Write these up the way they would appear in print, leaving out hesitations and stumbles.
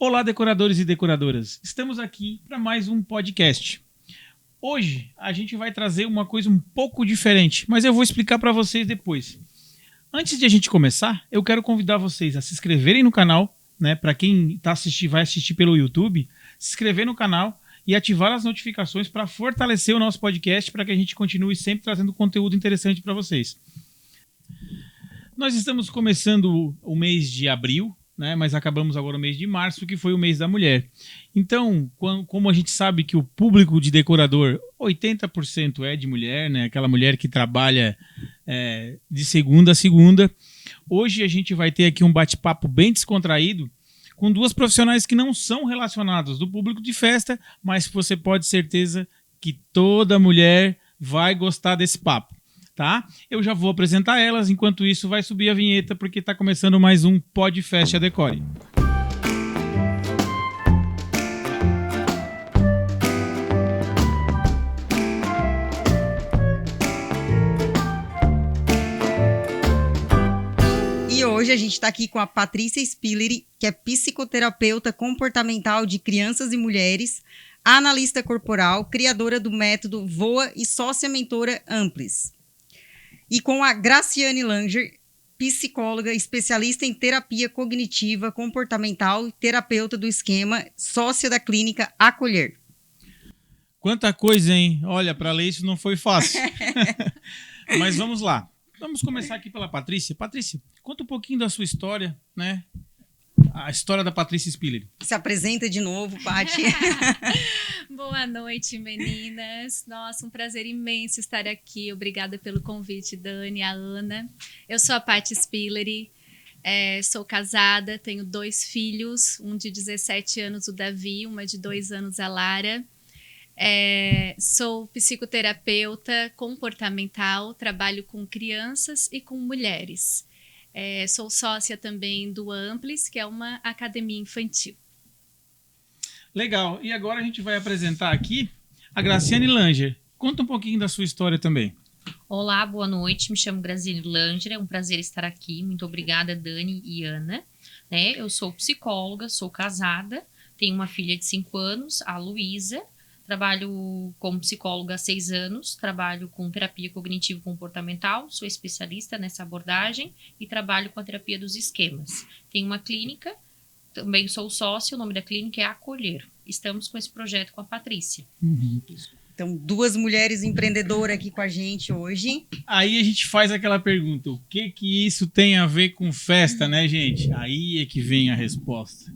Olá, decoradores e decoradoras. Estamos aqui para mais um podcast. Hoje a gente vai trazer uma coisa um pouco diferente, mas eu vou explicar para vocês depois. Antes de a gente começar, eu quero convidar vocês a se inscreverem no canal, né? Para quem vai assistir pelo YouTube, se inscrever no canal e ativar as notificações para fortalecer o nosso podcast, para que a gente continue sempre trazendo conteúdo interessante para vocês. Nós estamos começando o mês de abril, né, mas acabamos agora o mês de março, que foi o mês da mulher. Então, como a gente sabe que o público de decorador, 80% é de mulher, né, aquela mulher que trabalha de segunda a segunda, hoje a gente vai ter aqui um bate-papo bem descontraído com duas profissionais que não são relacionadas do público de festa, mas você pode ter certeza que toda mulher vai gostar desse papo. Tá? Eu já vou apresentar elas, enquanto isso vai subir a vinheta, porque está começando mais um Podfest Decore. E hoje a gente está aqui com a Patrícia Spilleri, que é psicoterapeuta comportamental de crianças e mulheres, analista corporal, criadora do método Voa e sócia-mentora Amplis. E com a Graciane Langer, psicóloga, especialista em terapia cognitiva comportamental e terapeuta do esquema, sócia da clínica Acolher. Quanta coisa, hein? Olha, para ler isso não foi fácil. Mas vamos lá. Vamos começar aqui pela Patrícia. Patrícia, conta um pouquinho da sua história, né? A história da Patrícia Spilleri. Se apresenta de novo, Paty. Boa noite, meninas. Nossa, um prazer imenso estar aqui. Obrigada pelo convite, Dani, a Ana. Eu sou a Paty Spilleri, sou casada, tenho 2 filhos, um de 17 anos, o Davi, uma de 2 anos, a Lara. Sou psicoterapeuta comportamental, trabalho com crianças e com mulheres. Sou sócia também do Amplis, que é uma academia infantil. Legal. E agora a gente vai apresentar aqui a Graciane Langer. Conta um pouquinho da sua história também. Olá, boa noite. Me chamo Graciane Langer. É um prazer estar aqui. Muito obrigada, Dani e Ana. Eu sou psicóloga, sou casada, tenho uma filha de 5 anos, a Luísa. Trabalho como psicóloga há 6 anos, trabalho com terapia cognitivo-comportamental, sou especialista nessa abordagem e trabalho com a terapia dos esquemas. Tenho uma clínica, também sou sócio, o nome da clínica é Acolher. Estamos com esse projeto com a Patrícia. Uhum. Então, 2 mulheres empreendedoras aqui com a gente hoje. Aí a gente faz aquela pergunta, o que isso tem a ver com festa, né, gente? Aí é que vem a resposta.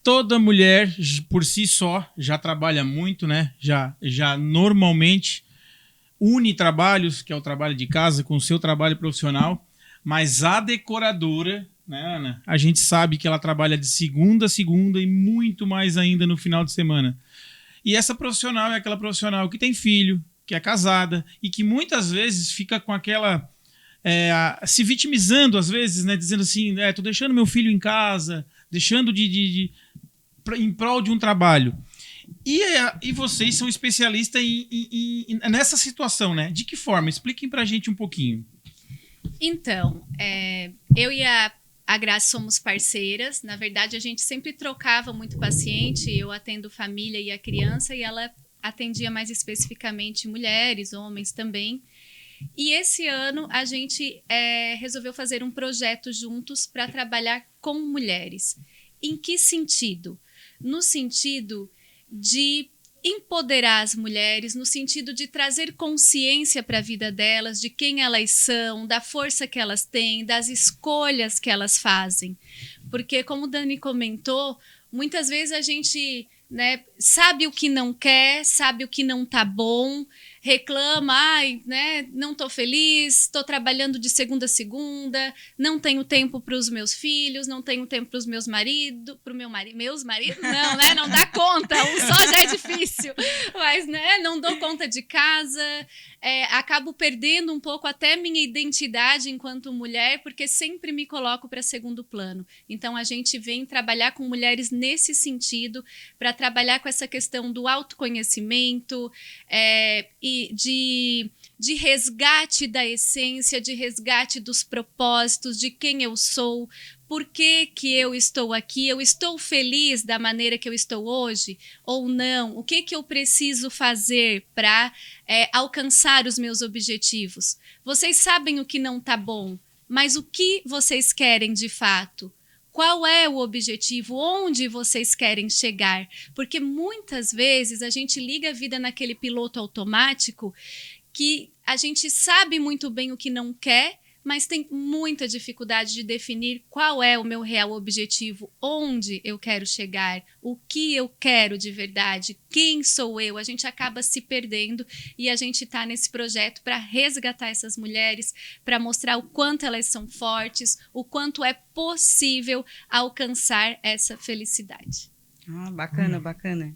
Toda mulher, por si só, já trabalha muito, né? Já normalmente une trabalhos, que é o trabalho de casa, com o seu trabalho profissional. Mas a decoradora, né, Ana? A gente sabe que ela trabalha de segunda a segunda e muito mais ainda no final de semana. E essa profissional é aquela profissional que tem filho, que é casada e que muitas vezes fica com aquela... se vitimizando às vezes, né? Dizendo assim, tô deixando meu filho em casa, deixando em prol de um trabalho. E vocês são especialistas nessa situação, né? De que forma? Expliquem pra gente um pouquinho. Então, eu e a Graça somos parceiras. Na verdade, a gente sempre trocava muito paciente. Eu atendo família e a criança, e ela atendia mais especificamente mulheres, homens também. E esse ano a gente resolveu fazer um projeto juntos para trabalhar com mulheres. Em que sentido? No sentido de empoderar as mulheres, no sentido de trazer consciência para a vida delas, de quem elas são, da força que elas têm, das escolhas que elas fazem. Porque, como o Dani comentou, muitas vezes a gente, né, sabe o que não quer, sabe o que não tá bom, reclama, não tô feliz, tô trabalhando de segunda a segunda, não tenho tempo para os meus filhos, não tenho tempo para os meus maridos, meus maridos, não, né, não dá conta, um só já é difícil, mas, né, não dou conta de casa, acabo perdendo um pouco até minha identidade enquanto mulher, porque sempre me coloco para segundo plano. Então, a gente vem trabalhar com mulheres nesse sentido, para trabalhar com essa questão do autoconhecimento e de de resgate da essência, de resgate dos propósitos, de quem eu sou, por que que eu estou aqui, eu estou feliz da maneira que eu estou hoje ou não, o que que eu preciso fazer para alcançar os meus objetivos. Vocês sabem o que não está bom, mas o que vocês querem de fato? Qual é o objetivo? Onde vocês querem chegar? Porque muitas vezes a gente liga a vida naquele piloto automático que a gente sabe muito bem o que não quer, mas tem muita dificuldade de definir qual é o meu real objetivo, onde eu quero chegar, o que eu quero de verdade, quem sou eu. A gente acaba se perdendo e a gente está nesse projeto para resgatar essas mulheres, para mostrar o quanto elas são fortes, o quanto é possível alcançar essa felicidade. Bacana, bacana.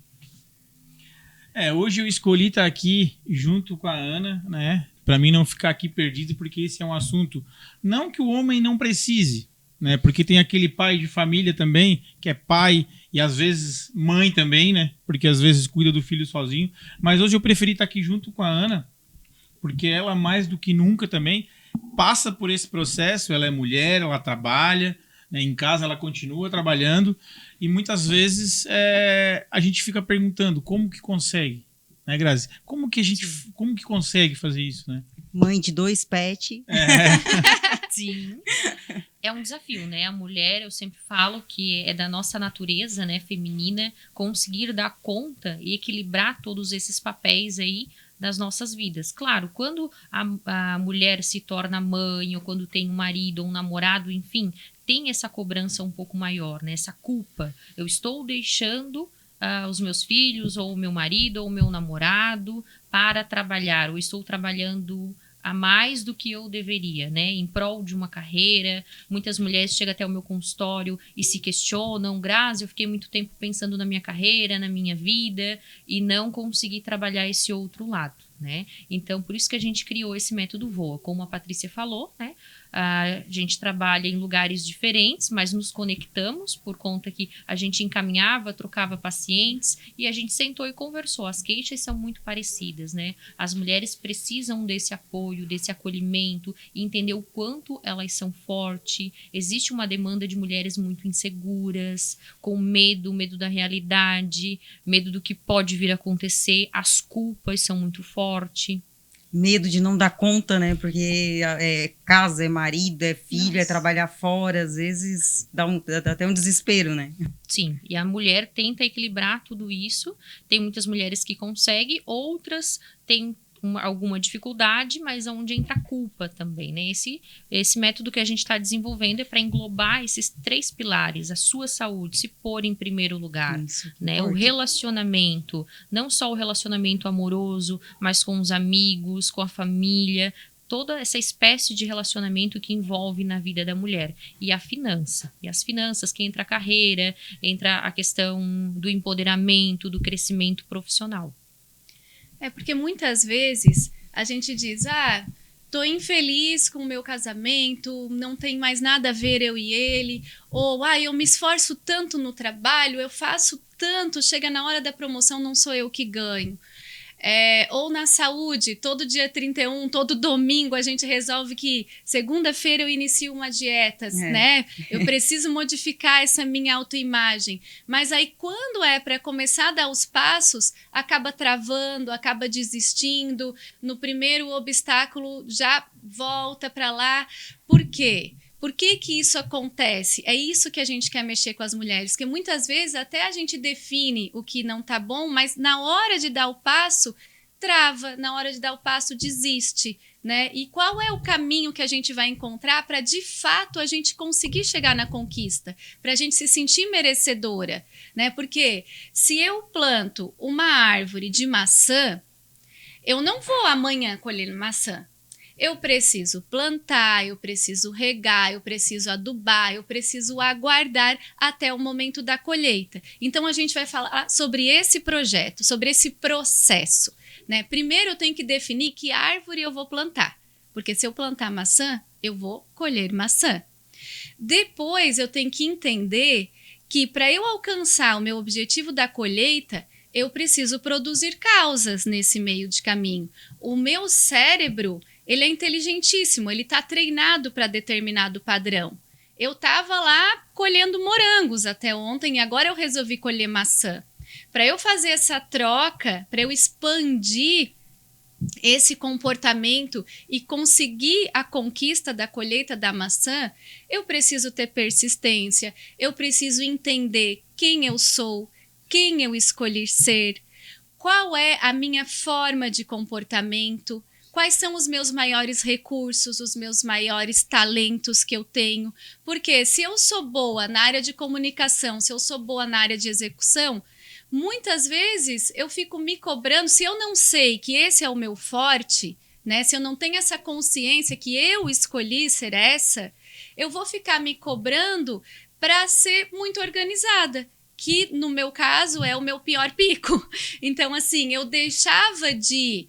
Hoje eu escolhi estar aqui junto com a Ana, né? Para mim não ficar aqui perdido, porque esse é um assunto, não que o homem não precise, né? Porque tem aquele pai de família também, que é pai e às vezes mãe também, né? Porque às vezes cuida do filho sozinho. Mas hoje eu preferi estar aqui junto com a Ana, porque ela mais do que nunca também passa por esse processo. Ela é mulher, ela trabalha, né? Em casa ela continua trabalhando e muitas vezes a gente fica perguntando como que consegue. Né, Grazi? Como que consegue fazer isso, né? Mãe de 2 pets. Sim. É um desafio, né? A mulher, eu sempre falo que é da nossa natureza, né, feminina, conseguir dar conta e equilibrar todos esses papéis aí das nossas vidas. Claro, quando a mulher se torna mãe, ou quando tem um marido ou um namorado, enfim, tem essa cobrança um pouco maior, né? Essa culpa. Eu estou deixando os meus filhos, ou o meu marido, ou o meu namorado para trabalhar, ou estou trabalhando a mais do que eu deveria, né, em prol de uma carreira. Muitas mulheres chegam até o meu consultório e se questionam: Grazi, eu fiquei muito tempo pensando na minha carreira, na minha vida, e não consegui trabalhar esse outro lado, né? Então, por isso que a gente criou esse método VOA. Como a Patrícia falou, né, a gente trabalha em lugares diferentes, mas nos conectamos por conta que a gente encaminhava, trocava pacientes e a gente sentou e conversou. As queixas são muito parecidas, né? As mulheres precisam desse apoio, desse acolhimento, e entender o quanto elas são fortes. Existe uma demanda de mulheres muito inseguras, com medo da realidade, medo do que pode vir a acontecer. As culpas são muito fortes. Medo de não dar conta, né? Porque casa, é marido, é filho, Nossa. é trabalhar fora. Às vezes dá até um desespero, né? Sim, e a mulher tenta equilibrar tudo isso. Tem muitas mulheres que conseguem, outras têm alguma dificuldade, mas onde entra a culpa também, né? Esse método que a gente está desenvolvendo é para englobar esses 3 pilares: a sua saúde, se pôr em primeiro lugar, Isso, né? O relacionamento, não só o relacionamento amoroso, mas com os amigos, com a família, toda essa espécie de relacionamento que envolve na vida da mulher. E a finança. E as finanças, que entra a carreira, entra a questão do empoderamento, do crescimento profissional. Porque muitas vezes a gente diz: tô infeliz com o meu casamento, não tem mais nada a ver eu e ele, ou eu me esforço tanto no trabalho, eu faço tanto, chega na hora da promoção, não sou eu que ganho. Ou na saúde, todo dia 31, todo domingo a gente resolve que segunda-feira eu inicio uma dieta, né? Eu preciso modificar essa minha autoimagem. Mas aí quando é para começar a dar os passos, acaba travando, acaba desistindo. No primeiro obstáculo já volta para lá. Por quê? Por que que isso acontece? É isso que a gente quer mexer com as mulheres, que muitas vezes até a gente define o que não tá bom, mas na hora de dar o passo, trava, na hora de dar o passo, desiste, né? E qual é o caminho que a gente vai encontrar para, de fato, a gente conseguir chegar na conquista, para a gente se sentir merecedora, né? Porque se eu planto uma árvore de maçã, eu não vou amanhã colher maçã. Eu preciso plantar, eu preciso regar, eu preciso adubar, eu preciso aguardar até o momento da colheita. Então, a gente vai falar sobre esse projeto, sobre esse processo, né? Primeiro, eu tenho que definir que árvore eu vou plantar, porque se eu plantar maçã, eu vou colher maçã. Depois, eu tenho que entender que para eu alcançar o meu objetivo da colheita, eu preciso produzir causas nesse meio de caminho. O meu cérebro, ele é inteligentíssimo, ele está treinado para determinado padrão. Eu estava lá colhendo morangos até ontem e agora eu resolvi colher maçã. Para eu fazer essa troca, para eu expandir esse comportamento e conseguir a conquista da colheita da maçã, eu preciso ter persistência, eu preciso entender quem eu sou, quem eu escolhi ser, qual é a minha forma de comportamento, quais são os meus maiores recursos, os meus maiores talentos que eu tenho. Porque se eu sou boa na área de comunicação, se eu sou boa na área de execução, muitas vezes eu fico me cobrando, se eu não sei que esse é o meu forte, né? Se eu não tenho essa consciência que eu escolhi ser essa, eu vou ficar me cobrando para ser muito organizada, que no meu caso é o meu pior pico. Então, assim, eu deixava de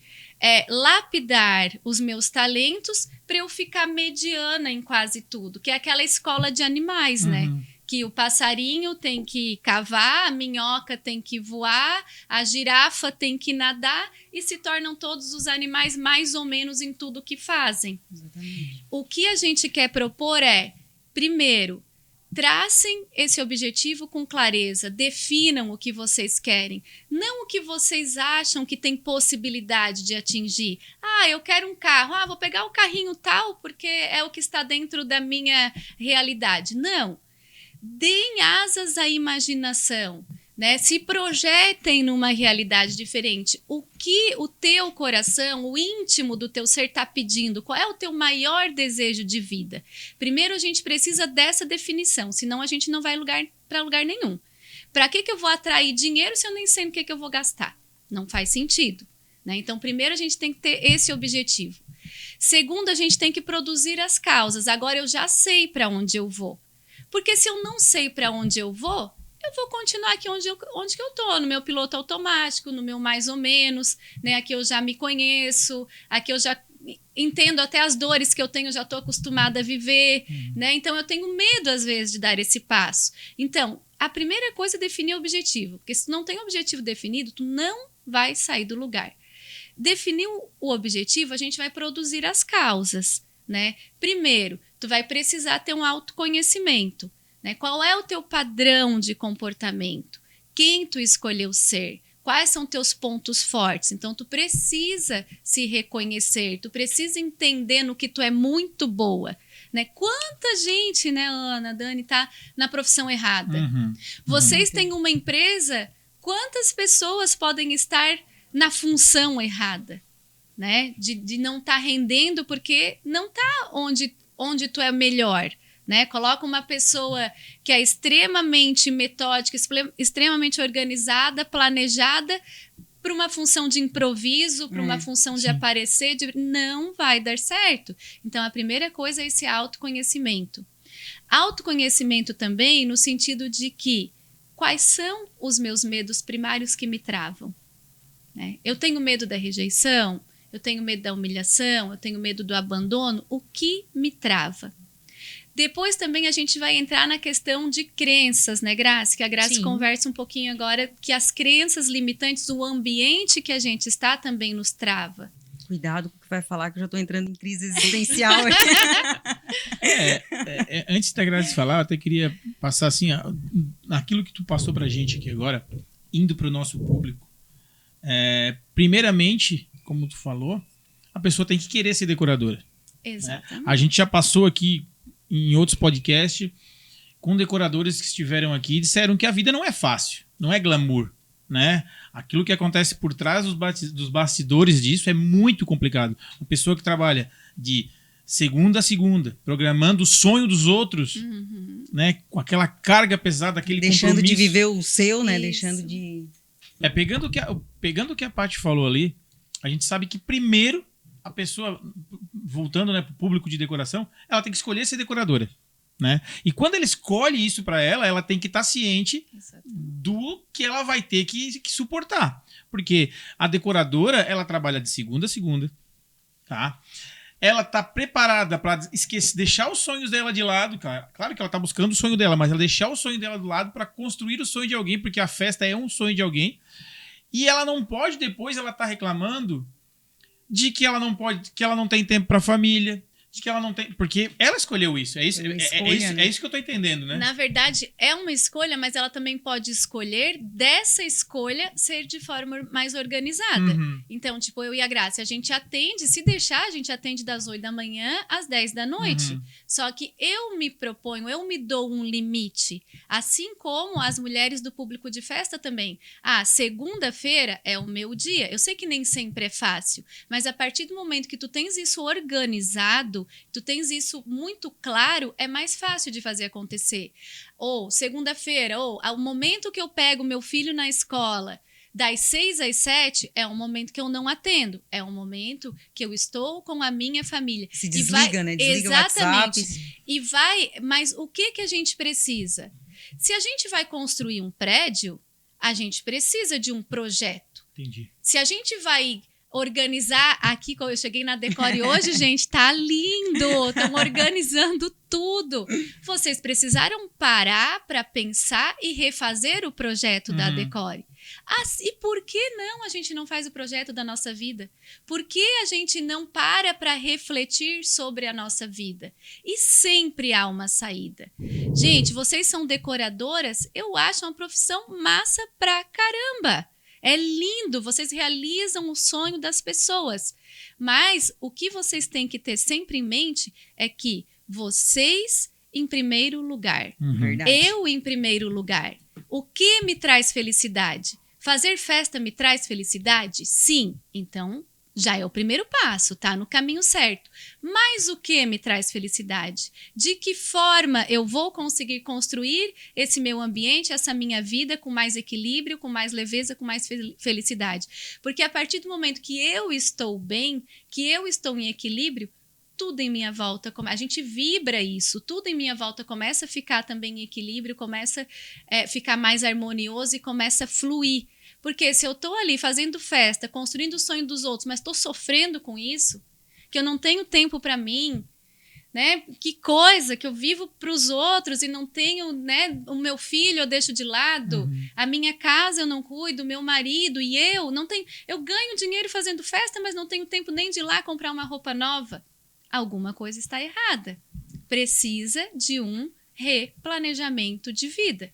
lapidar os meus talentos para eu ficar mediana em quase tudo, que é aquela escola de animais, né? Que o passarinho tem que cavar, a minhoca tem que voar, a girafa tem que nadar e se tornam todos os animais mais ou menos em tudo que fazem. Exatamente. O que a gente quer propor é, primeiro, tracem esse objetivo com clareza, definam o que vocês querem, não o que vocês acham que tem possibilidade de atingir. Ah, eu quero um carro, vou pegar o carrinho tal porque é o que está dentro da minha realidade. Não. Deem asas à imaginação, né? Se projetem numa realidade diferente. O que o teu coração, o íntimo do teu ser está pedindo? Qual é o teu maior desejo de vida? Primeiro a gente precisa dessa definição, senão a gente não vai para lugar nenhum. Para que eu vou atrair dinheiro se eu nem sei no que eu vou gastar? Não faz sentido, né? Então, primeiro a gente tem que ter esse objetivo. Segundo, a gente tem que produzir as causas. Agora eu já sei para onde eu vou. Porque se eu não sei para onde eu vou continuar aqui onde que eu tô, no meu piloto automático, no meu mais ou menos, né? Aqui eu já me conheço, aqui eu já entendo até as dores que eu tenho, já estou acostumada a viver, né? Então eu tenho medo às vezes de dar esse passo. Então, a primeira coisa é definir o objetivo, porque se tu não tem objetivo definido, tu não vai sair do lugar. Definir o objetivo, a gente vai produzir as causas, né? Primeiro, tu vai precisar ter um autoconhecimento, né? Qual é o teu padrão de comportamento? Quem tu escolheu ser? Quais são teus pontos fortes? Então, tu precisa se reconhecer, tu precisa entender no que tu é muito boa, né? Quanta gente, né, Ana, Dani, tá na profissão errada. Vocês têm uma empresa, quantas pessoas podem estar na função errada, né? De não estar rendendo porque não está onde tu é melhor, né? Coloca uma pessoa que é extremamente metódica, extremamente organizada, planejada, para uma função de improviso, para uma função de aparecer, não vai dar certo. Então, a primeira coisa é esse autoconhecimento. Autoconhecimento também no sentido de que quais são os meus medos primários que me travam, né? Eu tenho medo da rejeição, eu tenho medo da humilhação, eu tenho medo do abandono. O que me trava? Depois também a gente vai entrar na questão de crenças, né, Grace? Que a Grace Sim. conversa um pouquinho agora, que as crenças limitantes, o ambiente que a gente está também nos trava. Cuidado com o que vai falar, que eu já estou entrando em crise existencial aqui. Antes da Grazi falar, eu até queria passar assim, naquilo que tu passou pra gente aqui agora, indo pro nosso público. Primeiramente, como tu falou, a pessoa tem que querer ser decoradora. Exatamente. A gente já passou aqui em outros podcasts com decoradores que estiveram aqui e disseram que a vida não é fácil, não é glamour, né? Aquilo que acontece por trás dos bastidores disso é muito complicado. Uma pessoa que trabalha de segunda a segunda, programando o sonho dos outros, né? Com aquela carga pesada, aquele Deixando compromisso. de viver o seu, né? Isso. Deixando de... Pegando o que a Paty falou ali, a gente sabe que primeiro a pessoa, voltando, né, para o público de decoração, ela tem que escolher ser decoradora, né? E quando ela escolhe isso para ela tem que estar ciente do que ela vai ter que suportar. Porque a decoradora, ela trabalha de segunda a segunda, tá? Ela tá preparada para deixar os sonhos dela de lado, cara. Claro que ela tá buscando o sonho dela, mas ela deixar o sonho dela do lado para construir o sonho de alguém, porque a festa é um sonho de alguém. E ela não pode depois ela tá reclamando de que ela não pode, que ela não tem tempo pra família, de que ela não tem, porque ela escolheu isso. É isso, Escolha, é isso que eu tô entendendo, né? Na verdade, é uma escolha, mas ela também pode escolher dessa escolha ser de forma mais organizada. Uhum. Então, tipo, eu e a Graça, a gente atende, se deixar, a gente atende das 8 da manhã às 10 da noite. Uhum. Só que eu me proponho, eu me dou um limite. Assim como as mulheres do público de festa também. Ah, segunda-feira é o meu dia. Eu sei que nem sempre é fácil, mas a partir do momento que tu tens isso organizado, tu tens isso muito claro, é mais fácil de fazer acontecer. Ou segunda-feira, ou ao momento que eu pego meu filho na escola, das 6 às 7, é um momento que eu não atendo. É um momento que eu estou com a minha família. Se desliga, né? Desliga o Exatamente. WhatsApp. E vai, mas o que a gente precisa? Se a gente vai construir um prédio, a gente precisa de um projeto. Entendi. Se a gente vai organizar aqui, quando eu cheguei na Decore hoje, gente, tá lindo. Estão organizando tudo. Vocês precisaram parar para pensar e refazer o projeto da Decore. E por que não a gente não faz o projeto da nossa vida? Por que a gente não para refletir sobre a nossa vida? E sempre há uma saída. Gente, vocês são decoradoras, eu acho uma profissão massa pra caramba. É lindo, vocês realizam o sonho das pessoas. Mas o que vocês têm que ter sempre em mente é que vocês em primeiro lugar. Verdade. Eu em primeiro lugar. O que me traz felicidade? Fazer festa me traz felicidade? Sim. Então, já é o primeiro passo, tá no caminho certo. Mas o que me traz felicidade? De que forma eu vou conseguir construir esse meu ambiente, essa minha vida com mais equilíbrio, com mais leveza, com mais felicidade? Porque a partir do momento que eu estou bem, que eu estou em equilíbrio, tudo em minha volta, a gente vibra isso, tudo em minha volta começa a ficar também em equilíbrio, começa a ficar mais harmonioso e começa a fluir. Porque se eu estou ali fazendo festa, construindo o sonho dos outros, mas estou sofrendo com isso, que eu não tenho tempo para mim, né? Que coisa que eu vivo para os outros e não tenho, né? O meu filho eu deixo de lado, a minha casa eu não cuido, o meu marido e eu não tenho. Eu ganho dinheiro fazendo festa, mas não tenho tempo nem de ir lá comprar uma roupa nova. Alguma coisa está errada. Precisa de um replanejamento de vida.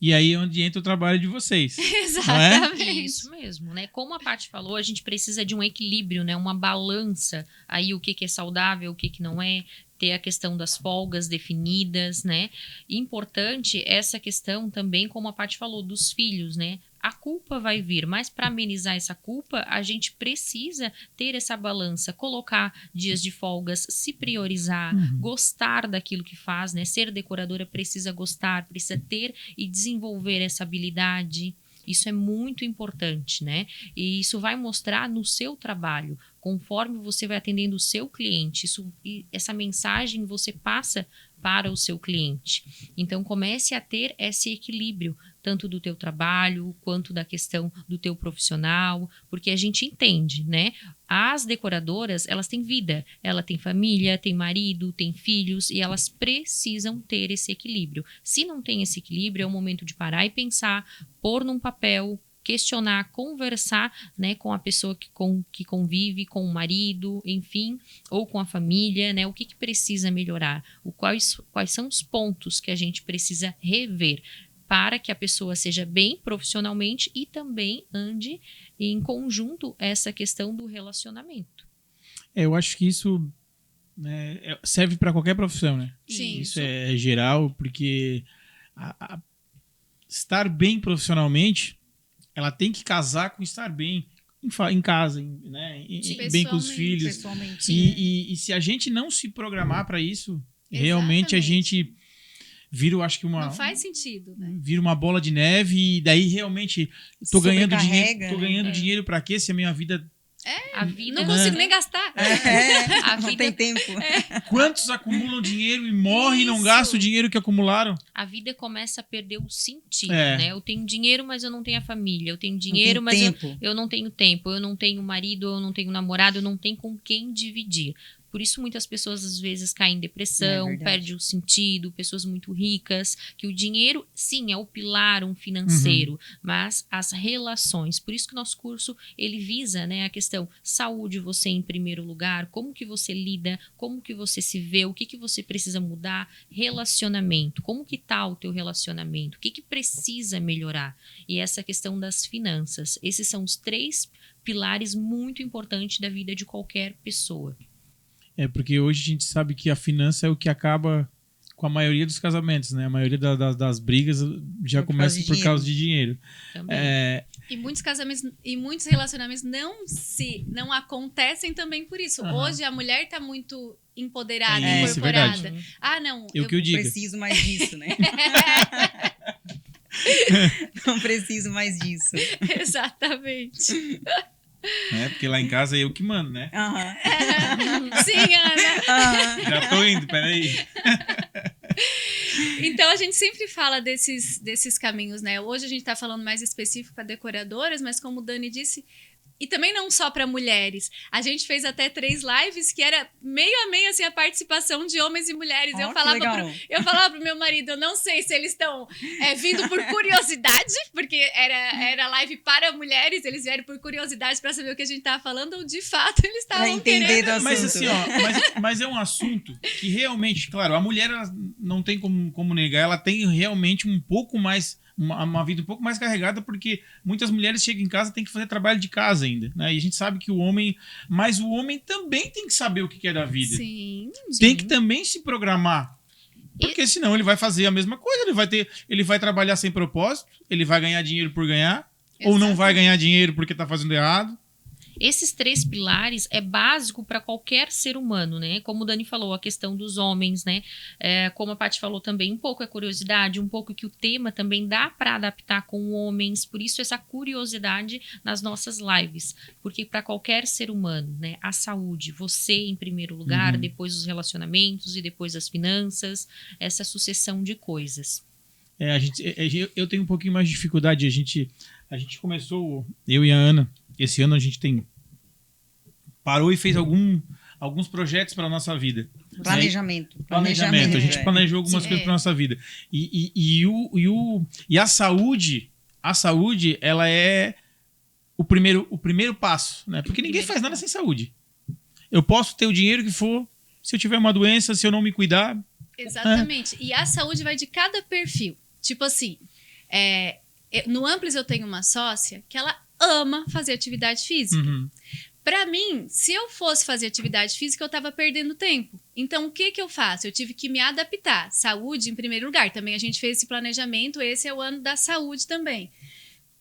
E aí é onde entra o trabalho de vocês. Exatamente. Isso mesmo, né? Como a Paty falou, a gente precisa de um equilíbrio, né? Uma balança. Aí o que é saudável, o que não é. Ter a questão das folgas definidas, né? Importante essa questão também, como a Paty falou, dos filhos, né? A culpa vai vir, mas para amenizar essa culpa, a gente precisa ter essa balança, colocar dias de folgas, se priorizar, gostar daquilo que faz, né? Ser decoradora precisa gostar, precisa ter e desenvolver essa habilidade. Isso é muito importante, né? E isso vai mostrar no seu trabalho, conforme você vai atendendo o seu cliente. Essa mensagem você passa para o seu cliente. Então, comece a ter esse equilíbrio, tanto do teu trabalho, quanto da questão do teu profissional, porque a gente entende, né? As decoradoras, elas têm vida, ela tem família, tem marido, tem filhos, e elas precisam ter esse equilíbrio. Se não tem esse equilíbrio, é o momento de parar e pensar, pôr num papel, questionar, conversar, né, com a pessoa que convive, com o marido, enfim, ou com a família, né, o que precisa melhorar, quais são os pontos que a gente precisa rever para que a pessoa seja bem profissionalmente e também ande em conjunto essa questão do relacionamento. Eu acho que isso, né, serve para qualquer profissão, né? Sim. Isso é geral, porque estar bem profissionalmente, ela tem que casar com estar bem em casa, né? Bem com os filhos. Pessoalmente. E se a gente não se programar para isso, realmente a gente vira, eu acho que Não faz sentido, né? vira uma bola de neve e daí realmente tô ganhando Sobrecarrega, dinheiro para quê? Se a minha vida A vida, Não consigo nem gastar. A não vida- tem tempo. Quantos acumulam dinheiro e morrem e não Isso. gastam o dinheiro que acumularam? a vida começa a perder o sentido, É. né? Eu tenho dinheiro, mas eu não tenho a família. Eu tenho Não dinheiro, tem mas tempo. eu não tenho tempo. Eu não tenho marido, eu não tenho namorado, eu não tenho com quem dividir. Por isso muitas pessoas às vezes caem em depressão, perdem o sentido, pessoas muito ricas, que o dinheiro, sim, é o pilar, um financeiro, mas as relações. Por isso que o nosso curso, ele visa, né, a questão saúde, você em primeiro lugar, como que você lida, como que você se vê, o que que você precisa mudar, relacionamento, como que tá o teu relacionamento, o que que precisa melhorar. E essa questão das finanças, esses são os 3 pilares muito importantes da vida de qualquer pessoa. Porque hoje a gente sabe que a finança é o que acaba com a maioria dos casamentos, né? A maioria das brigas já começa por causa de dinheiro. E muitos casamentos e muitos relacionamentos não acontecem também por isso. Hoje a mulher tá muito empoderada, incorporada. Não, eu preciso mais disso, né? Não preciso mais disso. Exatamente. Porque lá em casa é eu que mando, né? Sim, Ana. Já tô indo, peraí. Então, a gente sempre fala desses caminhos, né? Hoje a gente tá falando mais específico para decoradoras, mas como o Dani disse, e também não só para mulheres. A gente fez até 3 lives que era meio a meio, assim, a participação de homens e mulheres. Eu falava pro meu marido, eu não sei se eles estão vindo por curiosidade, porque era live para mulheres, eles vieram por curiosidade para saber o que a gente tava falando, ou de fato eles estavam querendo. Mas assim, mas é um assunto que realmente, claro, a mulher ela não tem como negar, ela tem realmente um pouco mais... Uma vida um pouco mais carregada, porque muitas mulheres chegam em casa e têm que fazer trabalho de casa ainda, né? E a gente sabe que o homem também tem que saber o que é da vida. Sim. Tem que também se programar. Porque senão ele vai fazer a mesma coisa, ele vai trabalhar sem propósito, ele vai ganhar dinheiro por ganhar, ou não vai ganhar dinheiro porque tá fazendo errado. Esses 3 pilares é básico para qualquer ser humano, né? Como o Dani falou, a questão dos homens, né? Como a Paty falou também, um pouco é curiosidade, um pouco que o tema também dá para adaptar com homens, por isso essa curiosidade nas nossas lives, porque para qualquer ser humano, né? A saúde, você em primeiro lugar, depois os relacionamentos e depois as finanças, essa sucessão de coisas. Eu tenho um pouquinho mais de dificuldade, a gente começou, eu e a Ana, esse ano a gente parou e fez alguns projetos para a nossa vida. Planejamento. A gente planejou algumas coisas para nossa vida. E a saúde, ela é o primeiro passo, né? Porque ninguém faz nada sem saúde. Eu posso ter o dinheiro que for, se eu tiver uma doença, se eu não me cuidar... Exatamente. E a saúde vai de cada perfil. Tipo assim, no Amplis eu tenho uma sócia que ela ama fazer atividade física. Pra mim, se eu fosse fazer atividade física, eu tava perdendo tempo. Então, o que eu faço? Eu tive que me adaptar. Saúde em primeiro lugar. Também a gente fez esse planejamento. Esse é o ano da saúde também.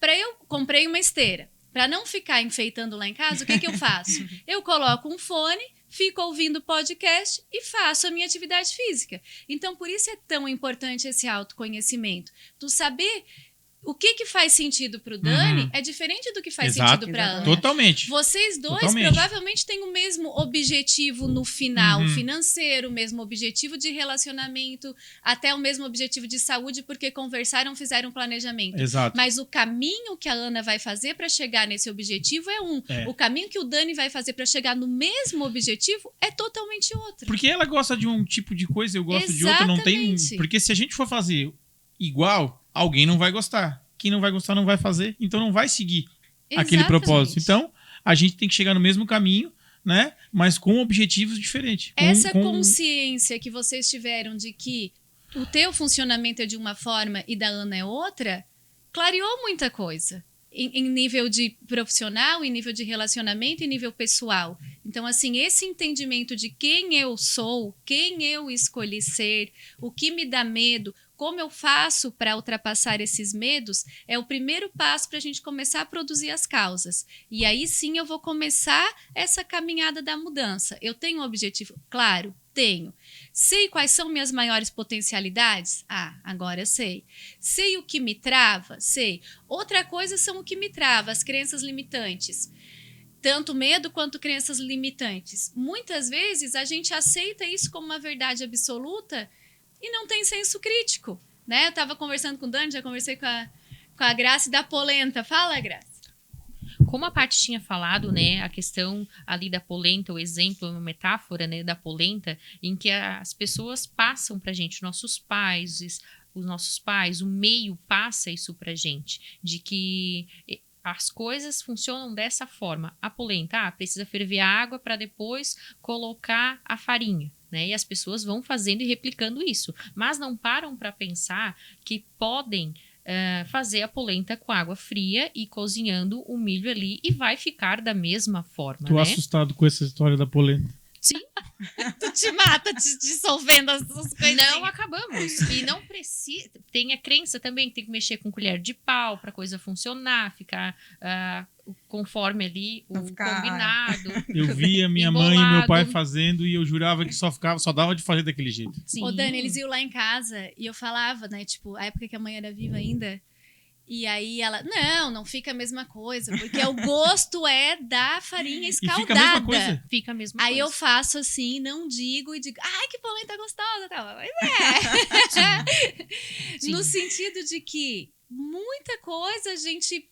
Eu comprei uma esteira. Pra não ficar enfeitando lá em casa, o que eu faço? Eu coloco um fone, fico ouvindo podcast e faço a minha atividade física. Então, por isso é tão importante esse autoconhecimento. Tu saber... O que faz sentido pro Dani é diferente do que faz sentido pra Ana. Totalmente. Vocês dois provavelmente têm o mesmo objetivo no final, financeiro, o mesmo objetivo de relacionamento, até o mesmo objetivo de saúde, porque conversaram, fizeram um planejamento. Exato. Mas o caminho que a Ana vai fazer para chegar nesse objetivo é um. O caminho que o Dani vai fazer para chegar no mesmo objetivo é totalmente outro. Porque ela gosta de um tipo de coisa, eu gosto de outro, não tem... Porque se a gente for fazer igual... Alguém não vai gostar. Quem não vai gostar não vai fazer, então não vai seguir aquele propósito. Então, a gente tem que chegar no mesmo caminho, né? Mas com objetivos diferentes. Essa consciência que vocês tiveram de que o teu funcionamento é de uma forma e da Ana é outra, clareou muita coisa. Em nível de profissional, em nível de relacionamento, em nível pessoal. Então, assim, esse entendimento de quem eu sou, quem eu escolhi ser, o que me dá medo, como eu faço para ultrapassar esses medos, é o primeiro passo para a gente começar a produzir as causas. E aí sim eu vou começar essa caminhada da mudança. Eu tenho um objetivo? Claro, tenho. Sei quais são minhas maiores potencialidades? Agora sei. Sei o que me trava? Sei. Outra coisa são o que me trava, as crenças limitantes. Tanto medo quanto crenças limitantes. Muitas vezes a gente aceita isso como uma verdade absoluta e não tem senso crítico, né? Eu estava conversando com o Dani, já conversei com a Graça da polenta. Fala, Graça. Como a Paty tinha falado, né, a questão ali da polenta, o exemplo, uma metáfora, né, da polenta, em que as pessoas passam pra gente, os nossos pais, o meio passa isso pra gente, de que as coisas funcionam dessa forma. A polenta, precisa ferver a água para depois colocar a farinha, né? E as pessoas vão fazendo e replicando isso, mas não param para pensar que podem fazer a polenta com água fria e cozinhando o milho ali e vai ficar da mesma forma, Tô né? assustado com essa história da polenta. Sim, Tu te mata dissolvendo as coisas. não acabamos. E não precisa. Tem a crença também que tem que mexer com colher de pau para a coisa funcionar, ficar conforme ali o combinado. Eu via minha mãe e meu pai embolado. fazendo e eu jurava que só dava de fazer daquele jeito. Sim. Ô, Dani, eles iam lá em casa e eu falava, né? Tipo, a época que a mãe era viva ainda. E aí ela, não fica a mesma coisa, porque o gosto é da farinha escaldada. E fica a mesma coisa? Fica a mesma Aí coisa. eu faço assim, não digo e digo, ai, que polenta gostosa. Tal. Mas Sim. no sentido de que muita coisa a gente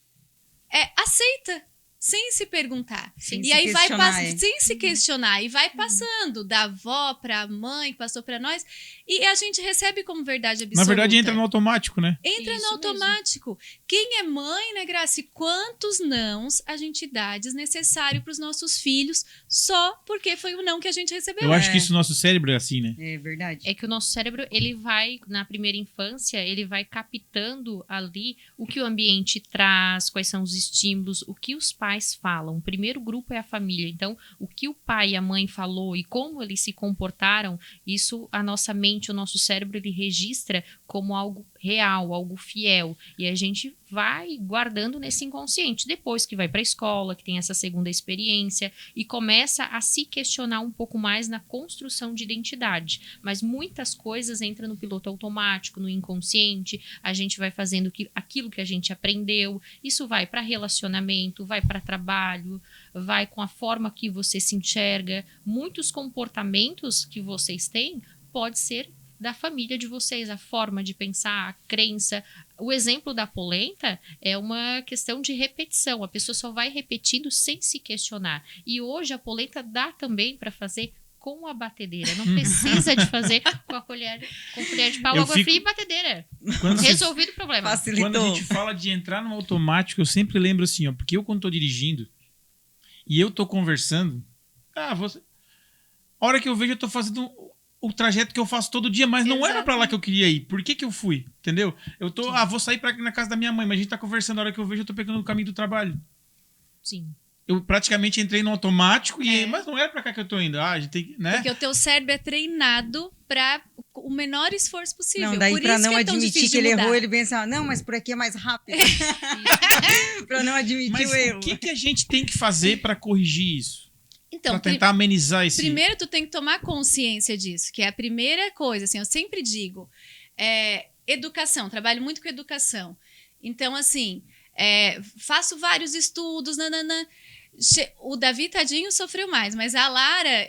aceita sem se perguntar. Sem E se aí vai questionar, passando, sem se questionar, e vai passando da avó pra mãe, que passou pra nós, e a gente recebe como verdade absoluta. Na verdade, entra no automático, né? Entra Isso no automático. Quem é mãe, né, Graça? E quantos nãos a gente dá desnecessário para os nossos filhos só porque foi o não que a gente recebeu? Eu acho que isso, nosso cérebro é assim, né? É verdade. É que o nosso cérebro, ele vai, na primeira infância, ele vai captando ali o que o ambiente traz, quais são os estímulos, o que os pais falam. O primeiro grupo é a família. Então, o que o pai e a mãe falou e como eles se comportaram, isso a nossa mente, o nosso cérebro, ele registra como algo real, algo fiel. E a gente vai guardando nesse inconsciente. Depois que vai para a escola, que tem essa segunda experiência e começa a se questionar um pouco mais na construção de identidade. Mas muitas coisas entram no piloto automático, no inconsciente. A gente vai fazendo aquilo que a gente aprendeu. Isso vai para relacionamento, vai para trabalho, vai com a forma que você se enxerga. Muitos comportamentos que vocês têm pode ser da família de vocês, a forma de pensar, a crença. O exemplo da polenta é uma questão de repetição. A pessoa só vai repetindo sem se questionar. E hoje a polenta dá também para fazer com a batedeira. Não precisa de fazer com colher de pau, água fria e batedeira. Resolvido o problema. Facilitou. Quando a gente fala de entrar no automático, eu sempre lembro assim, ó, porque eu quando tô dirigindo e eu tô conversando, a hora que eu vejo, eu tô fazendo o trajeto que eu faço todo dia, mas não era pra lá que eu queria ir. Por que eu fui? Entendeu? Eu tô, vou sair na casa da minha mãe, mas a gente tá conversando, a hora que eu vejo, eu tô pegando o caminho do trabalho. Sim. Eu praticamente entrei no automático, mas não era pra cá que eu tô indo. A gente tem, né? Porque o teu cérebro é treinado para o menor esforço possível. Não, daí por pra isso não que é tão admitir difícil que ele de mudar. errou, ele pensa, não, mas por aqui é mais rápido. Pra não admitir Mas o erro. o que a gente tem que fazer pra corrigir isso? Então, Pra tentar amenizar esse... primeiro tu tem que tomar consciência disso, que é a primeira coisa, assim, eu sempre digo, educação, trabalho muito com educação. Então, assim, faço vários estudos, nananã. O Davi, tadinho, sofreu mais, mas a Lara,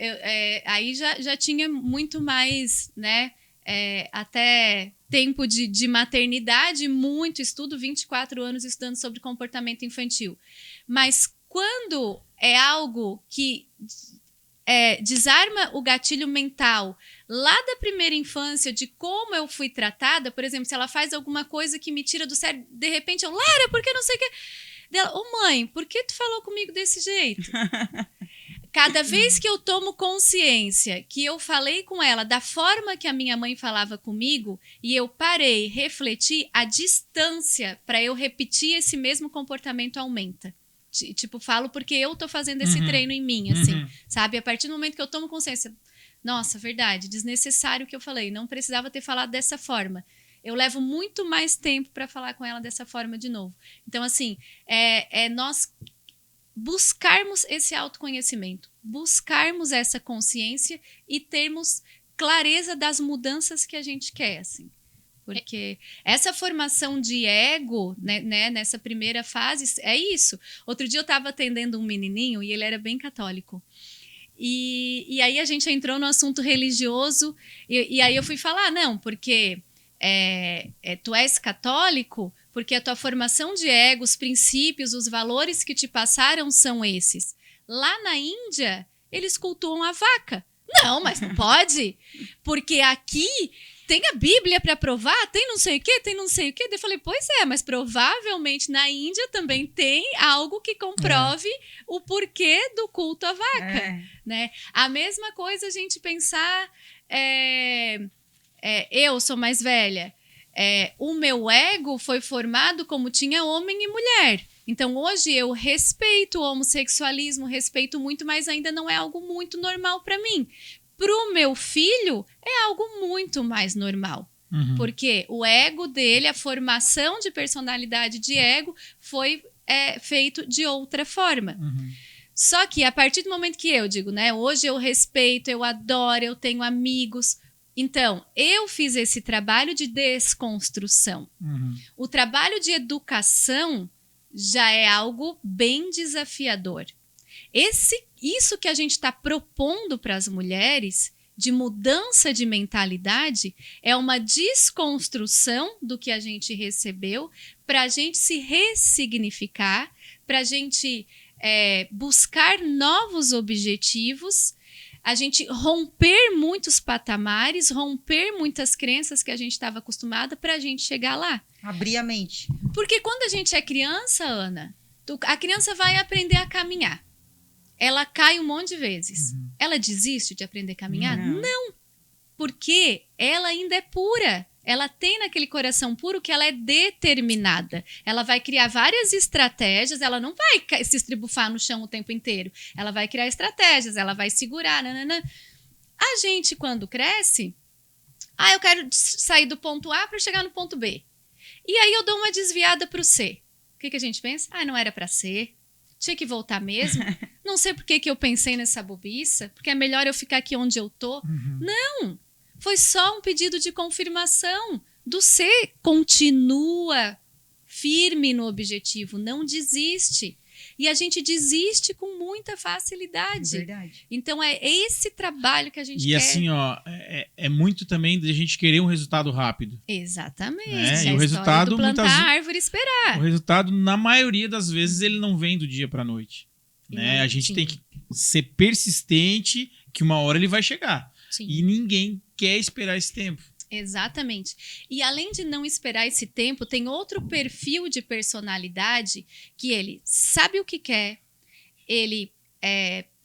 aí já tinha muito mais, né, até tempo de maternidade, muito estudo, 24 anos estudando sobre comportamento infantil. Mas quando é algo que desarma o gatilho mental lá da primeira infância, de como eu fui tratada, por exemplo, se ela faz alguma coisa que me tira do sério, de repente eu, Lara, por que não sei o que? Dela, mãe, por que tu falou comigo desse jeito? Cada vez que eu tomo consciência que eu falei com ela da forma que a minha mãe falava comigo e eu parei, refleti, a distância para eu repetir esse mesmo comportamento aumenta. Tipo, falo porque eu tô fazendo esse treino em mim, assim, sabe? A partir do momento que eu tomo consciência, nossa, verdade, desnecessário o que eu falei, não precisava ter falado dessa forma. Eu levo muito mais tempo para falar com ela dessa forma de novo. Então, assim, nós buscarmos esse autoconhecimento, buscarmos essa consciência e termos clareza das mudanças que a gente quer, assim. Porque essa formação de ego, né, nessa primeira fase, é isso. Outro dia eu estava atendendo um menininho e ele era bem católico. E aí a gente entrou no assunto religioso e aí eu fui falar, não, porque tu és católico porque a tua formação de ego, os princípios, os valores que te passaram são esses. Lá na Índia, eles cultuam a vaca. Não, mas não pode, porque aqui tem a Bíblia para provar, tem não sei o quê, tem não sei o quê. Eu falei, pois é, mas provavelmente na Índia também tem algo que comprove o porquê do culto à vaca. Né? A mesma coisa a gente pensar, eu sou mais velha, o meu ego foi formado como tinha homem e mulher. Então, hoje eu respeito o homossexualismo, respeito muito, mas ainda não é algo muito normal para mim. Para o meu filho, é algo muito mais normal. Porque o ego dele, a formação de personalidade de ego, foi feito de outra forma. Só que a partir do momento que eu digo, né, hoje eu respeito, eu adoro, eu tenho amigos. Então, eu fiz esse trabalho de desconstrução. O trabalho de educação já é algo bem desafiador. Isso que a gente está propondo para as mulheres, de mudança de mentalidade, é uma desconstrução do que a gente recebeu para a gente se ressignificar, para a gente buscar novos objetivos, a gente romper muitos patamares, romper muitas crenças que a gente estava acostumada para a gente chegar lá. Abrir a mente. Porque quando a gente é criança, Ana, a criança vai aprender a caminhar. Ela cai um monte de vezes. Ela desiste de aprender a caminhar? Não. Porque ela ainda é pura. Ela tem naquele coração puro que ela é determinada. Ela vai criar várias estratégias, ela não vai se estribufar no chão o tempo inteiro. Ela vai criar estratégias, ela vai segurar. Nanana. A gente, quando cresce, eu quero sair do ponto A para chegar no ponto B. E aí eu dou uma desviada para o C. O que a gente pensa? Não era para ser. Tinha que voltar mesmo. Não sei por que eu pensei nessa bobiça, porque é melhor eu ficar aqui onde eu tô. Não! Foi só um pedido de confirmação do C. Continua firme no objetivo, não desiste. E a gente desiste com muita facilidade. Verdade. Então, é esse trabalho que a gente quer. E assim, é muito também de a gente querer um resultado rápido. Exatamente. E o resultado, plantar muitas... a árvore e esperar. O resultado, na maioria das vezes, ele não vem do dia para a noite. Né? A gente tem que ser persistente, que uma hora ele vai chegar. Sim. E ninguém quer esperar esse tempo. Exatamente. E além de não esperar esse tempo, tem outro perfil de personalidade que ele sabe o que quer, ele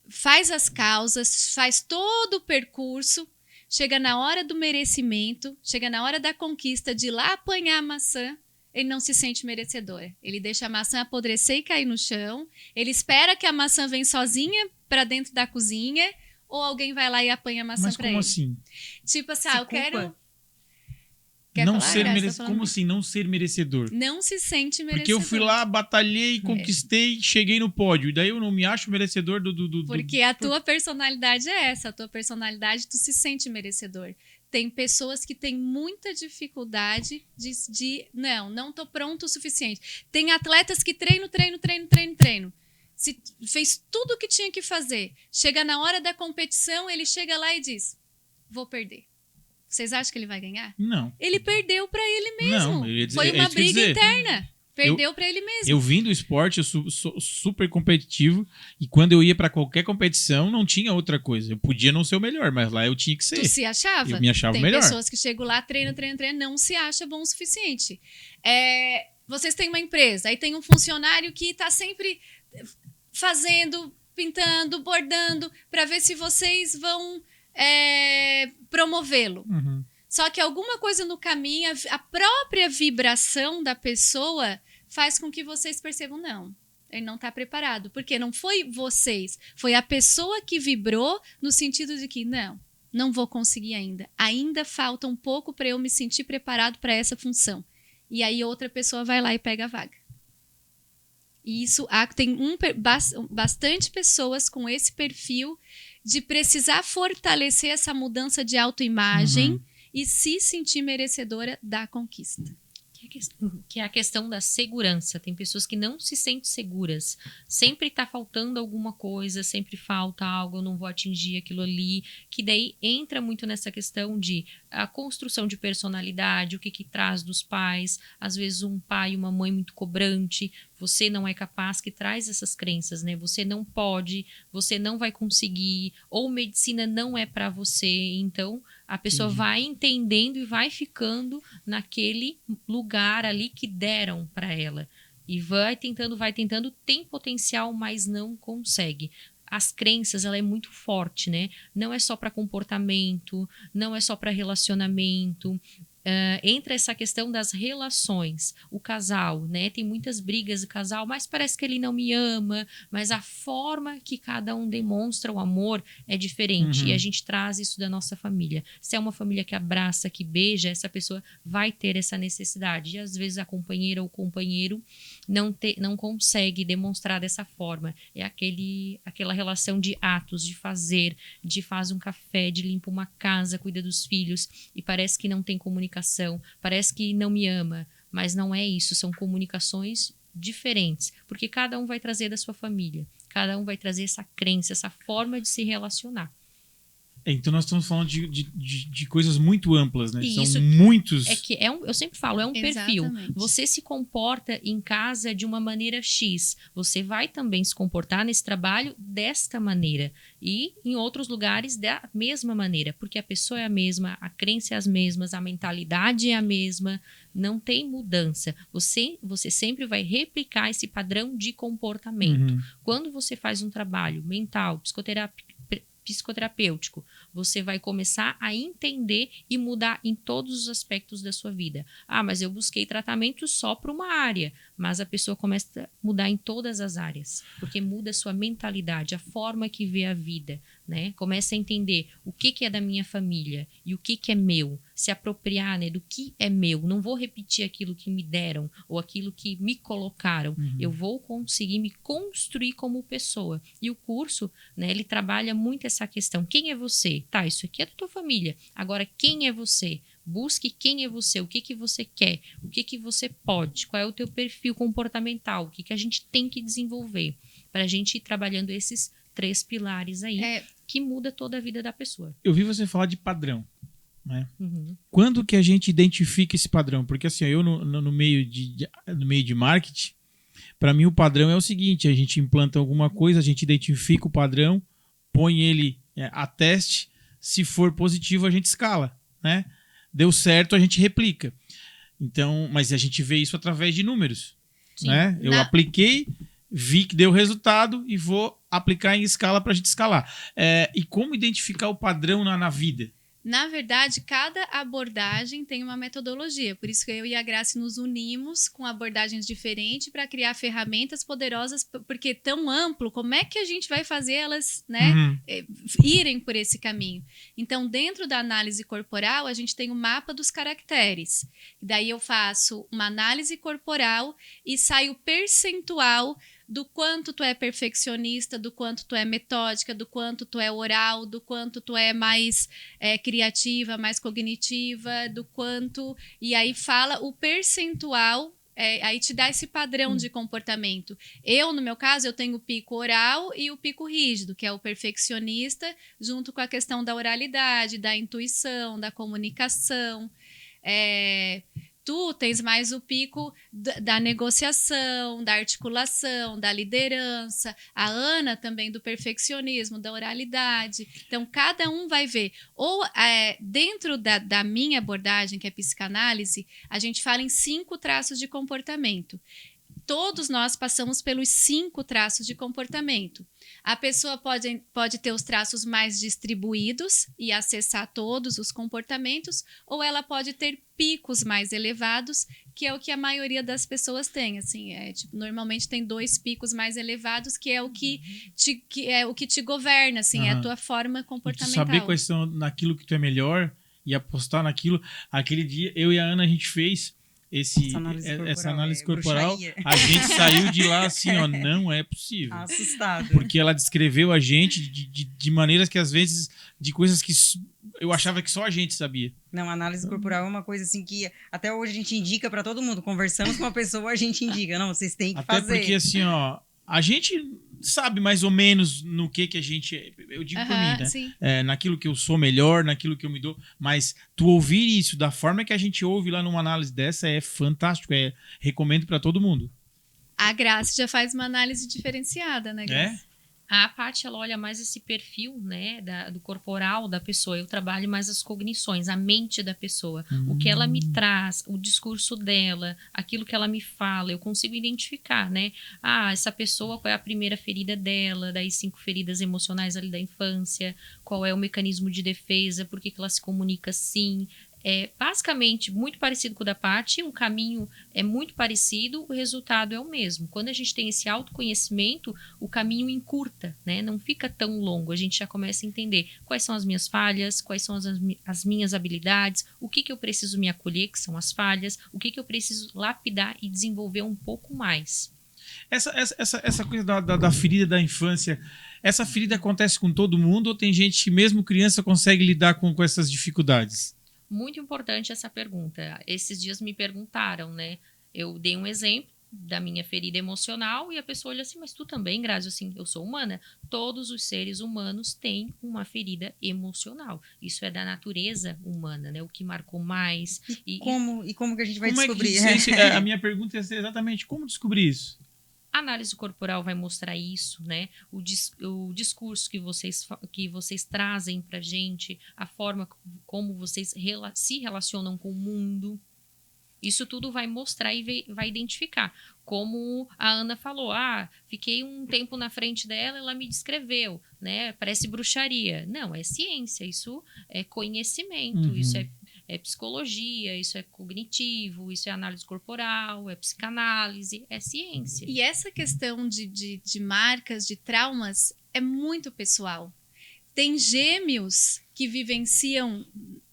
faz as causas, faz todo o percurso, chega na hora do merecimento, chega na hora da conquista de ir lá apanhar a maçã, ele não se sente merecedor. Ele deixa a maçã apodrecer e cair no chão, ele espera que a maçã venha sozinha para dentro da cozinha, ou alguém vai lá e apanha a maçã para ele. Mas como assim? Tipo assim, eu culpa? quero... Não ser Como assim não ser merecedor? Não se sente merecedor. Porque eu fui lá, batalhei, conquistei, cheguei no pódio. E daí eu não me acho merecedor do... Porque a tua personalidade é essa. A tua personalidade, tu se sente merecedor. Tem pessoas que têm muita dificuldade de não tô pronto o suficiente. Tem atletas que treino. Se fez tudo o que tinha que fazer. Chega na hora da competição, ele chega lá e diz, vou perder. Vocês acham que ele vai ganhar? Não. Ele perdeu pra ele mesmo. Não, eu ia dizer, foi uma briga interna. Perdeu pra ele mesmo. Eu vim do esporte, eu sou super competitivo. E quando eu ia pra qualquer competição, não tinha outra coisa. Eu podia não ser o melhor, mas lá eu tinha que ser. Tu se achava? Eu me achava melhor. Tem pessoas que chegam lá, treinam, não se acha bom o suficiente. Vocês têm uma empresa, aí tem um funcionário que tá sempre fazendo, pintando, bordando, pra ver se vocês vão... promovê-lo. Só que alguma coisa no caminho, a própria vibração da pessoa faz com que vocês percebam, não, ele não está preparado. Porque não foi vocês, foi a pessoa que vibrou no sentido de que, não vou conseguir ainda. Ainda falta um pouco para eu me sentir preparado para essa função. E aí outra pessoa vai lá e pega a vaga. E isso tem bastante pessoas com esse perfil de precisar fortalecer essa mudança de autoimagem e se sentir merecedora da conquista. que é a questão da segurança. Tem pessoas que não se sentem seguras. Sempre está faltando alguma coisa, sempre falta algo, eu não vou atingir aquilo ali. Que daí entra muito nessa questão de a construção de personalidade, o que traz dos pais. Às vezes um pai e uma mãe muito cobrante, você não é capaz, que traz essas crenças, né? Você não pode, você não vai conseguir, ou medicina não é para você. Então, a pessoa vai entendendo e vai ficando naquele lugar ali que deram para ela. E vai tentando, tem potencial, mas não consegue. As crenças, ela é muito forte, né? Não é só para comportamento, não é só para relacionamento. Entra essa questão das relações, o casal, né? Tem muitas brigas do casal, mas parece que ele não me ama, mas a forma que cada um demonstra o amor é diferente, e a gente traz isso da nossa família. Se é uma família que abraça, que beija, essa pessoa vai ter essa necessidade, e às vezes a companheira ou o companheiro não consegue demonstrar dessa forma. É aquela relação de atos, de fazer, de faz um café, de limpa uma casa, cuida dos filhos, e parece que não tem comunicação, parece que não me ama, mas não é isso, são comunicações diferentes, porque cada um vai trazer da sua família, cada um vai trazer essa crença, essa forma de se relacionar. Então nós estamos falando de coisas muito amplas, né? E São isso muitos... eu sempre falo, é um perfil. Você se comporta em casa de uma maneira X, você vai também se comportar nesse trabalho desta maneira, e em outros lugares da mesma maneira, porque a pessoa é a mesma, a crença é as mesmas, a mentalidade é a mesma, não tem mudança. Você sempre vai replicar esse padrão de comportamento. Quando você faz um trabalho mental, psicoterapêutico, você vai começar a entender e mudar em todos os aspectos da sua vida. Mas eu busquei tratamento só para uma área, mas a pessoa começa a mudar em todas as áreas, porque muda a sua mentalidade, a forma que vê a vida, né? Começa a entender o que é da minha família e o que é meu, se apropriar, né, do que é meu. Não vou repetir aquilo que me deram ou aquilo que me colocaram. Eu vou conseguir me construir como pessoa. E o curso, né, ele trabalha muito essa questão. Quem é você? Tá, isso aqui é da tua família. Agora, quem é você? Busque quem é você, o que você quer, o que você pode, qual é o teu perfil comportamental, o que a gente tem que desenvolver para a gente ir trabalhando esses 3 pilares aí, que muda toda a vida da pessoa. Eu vi você falar de padrão, né? Quando que a gente identifica esse padrão? Porque assim, eu no meio de marketing, para mim o padrão é o seguinte: a gente implanta alguma coisa, a gente identifica o padrão, põe ele a teste, se for positivo a gente escala, né? Deu certo, a gente replica. Então, mas a gente vê isso através de números, né? Eu apliquei, vi que deu resultado e vou aplicar em escala para a gente escalar. E como identificar o padrão na vida? Na verdade, cada abordagem tem uma metodologia, por isso que eu e a Grace nos unimos com abordagens diferentes para criar ferramentas poderosas, porque é tão amplo, como é que a gente vai fazer elas, né, irem por esse caminho? Então, dentro da análise corporal, a gente tem o mapa dos caracteres. Daí eu faço uma análise corporal e sai o percentual do quanto tu é perfeccionista, do quanto tu é metódica, do quanto tu é oral, do quanto tu é mais criativa, mais cognitiva, do quanto... E aí fala o percentual, aí te dá esse padrão de comportamento. No meu caso, eu tenho o pico oral e o pico rígido, que é o perfeccionista, junto com a questão da oralidade, da intuição, da comunicação. Tu tens mais o pico da negociação, da articulação, da liderança. A Ana também do perfeccionismo, da oralidade. Então, cada um vai ver. Ou dentro da minha abordagem, que é psicanálise, a gente fala em 5 traços de comportamento. Todos nós passamos pelos 5 traços de comportamento. A pessoa pode ter os traços mais distribuídos e acessar todos os comportamentos, ou ela pode ter picos mais elevados, que é o que a maioria das pessoas tem. Assim, normalmente tem 2 picos mais elevados, que é o que te governa, assim, é a tua forma comportamental. E saber quais são naquilo que tu é melhor e apostar naquilo. Aquele dia, eu e a Ana, a gente fez essa análise corporal, a gente saiu de lá assim, não é possível. Assustado. Porque ela descreveu a gente de maneiras que às vezes, de coisas que Eu achava que só a gente sabia. Não, análise corporal é uma coisa assim que até hoje a gente indica pra todo mundo. Conversamos com uma pessoa, a gente indica. Não, vocês têm que Até fazer. porque, assim, ó, a gente sabe mais ou menos no que a gente é. Eu digo por mim, né? Sim. Naquilo que eu sou melhor, naquilo que eu me dou. Mas tu ouvir isso da forma que a gente ouve lá numa análise dessa é fantástico. Recomendo pra todo mundo. A Graça já faz uma análise diferenciada, né, Graça? A Paty, ela olha mais esse perfil, né, do corporal da pessoa. Eu trabalho mais as cognições, a mente da pessoa. O que ela me traz, o discurso dela, aquilo que ela me fala, eu consigo identificar, né? Essa pessoa, qual é a primeira ferida dela, das 5 feridas emocionais ali da infância, qual é o mecanismo de defesa, por que ela se comunica assim. É basicamente muito parecido com o da Paty, o caminho é muito parecido, o resultado é o mesmo. Quando a gente tem esse autoconhecimento, o caminho encurta, né? Não fica tão longo, a gente já começa a entender quais são as minhas falhas, quais são as minhas habilidades, o que eu preciso me acolher, que são as falhas, o que eu preciso lapidar e desenvolver um pouco mais. Essa coisa da ferida da infância, essa ferida acontece com todo mundo ou tem gente que mesmo criança consegue lidar com essas dificuldades? Muito importante essa pergunta. Esses dias me perguntaram, né? Eu dei um exemplo da minha ferida emocional e a pessoa olha assim, mas tu também, Grazi? Assim, eu sou humana. Todos os seres humanos têm uma ferida emocional. Isso é da natureza humana, né? O que marcou mais. E como que a gente vai descobrir? A minha pergunta é exatamente como descobrir isso? A análise corporal vai mostrar isso, né? O discurso que vocês trazem pra gente, a forma como vocês se relacionam com o mundo. Isso tudo vai mostrar e vai identificar. Como a Ana falou, fiquei um tempo na frente dela, ela me descreveu, né? Parece bruxaria. Não, é ciência, isso é conhecimento, isso é psicologia, isso é cognitivo, isso é análise corporal, é psicanálise, é ciência. E essa questão de marcas, de traumas, é muito pessoal. Tem gêmeos que vivenciam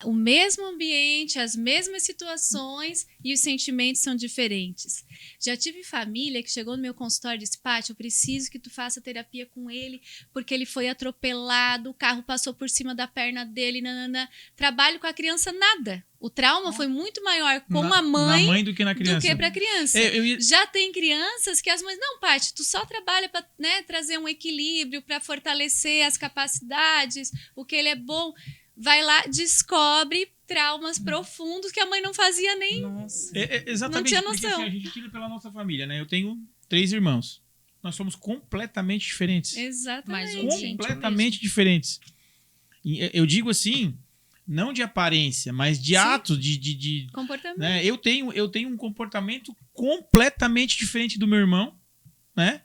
o mesmo ambiente, as mesmas situações e os sentimentos são diferentes. Já tive família que chegou no meu consultório e disse, Paty, eu preciso que tu faça terapia com ele porque ele foi atropelado, o carro passou por cima da perna dele, nanana. Trabalho com a criança, nada. O trauma foi muito maior com a mãe, na mãe do que na criança. Do que pra criança. Já tem crianças que as mães, não, Paty, tu só trabalha para, né, trazer um equilíbrio, para fortalecer as capacidades, o que ele é bom. Vai lá, descobre traumas profundos que a mãe não fazia nem... Nossa. Exatamente, não tinha porque noção. assim, a gente tira pela nossa família, né? Eu tenho 3 irmãos. Nós somos completamente diferentes. Exatamente. Completamente diferentes. E eu digo assim, não de aparência, mas de atos, de comportamento. Né? Eu tenho um comportamento completamente diferente do meu irmão, né?